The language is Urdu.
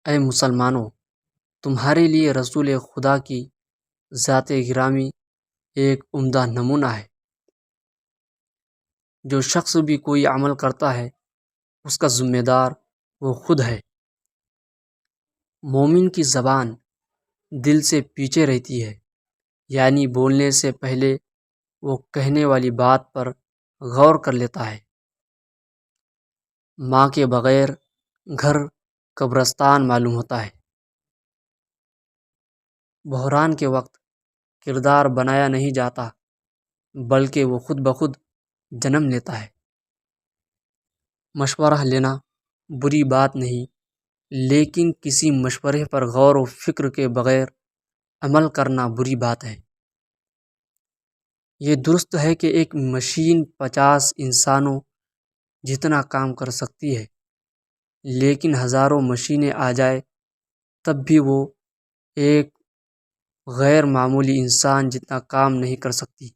اے مسلمانوں، تمہارے لیے رسول خدا کی ذات گرامی ایک عمدہ نمونہ ہے۔ جو شخص بھی کوئی عمل کرتا ہے اس کا ذمہ دار وہ خود ہے۔ مومن کی زبان دل سے پیچھے رہتی ہے، یعنی بولنے سے پہلے وہ کہنے والی بات پر غور کر لیتا ہے۔ ماں کے بغیر گھر قبرستان معلوم ہوتا ہے۔ بحران کے وقت کردار بنایا نہیں جاتا بلکہ وہ خود بخود جنم لیتا ہے۔ مشورہ لینا بری بات نہیں، لیکن کسی مشورے پر غور و فکر کے بغیر عمل کرنا بری بات ہے۔ یہ درست ہے کہ ایک مشین 50 انسانوں جتنا کام کر سکتی ہے، لیکن ہزاروں مشینیں آ جائے تب بھی وہ ایک غیر معمولی انسان جتنا کام نہیں کر سکتی۔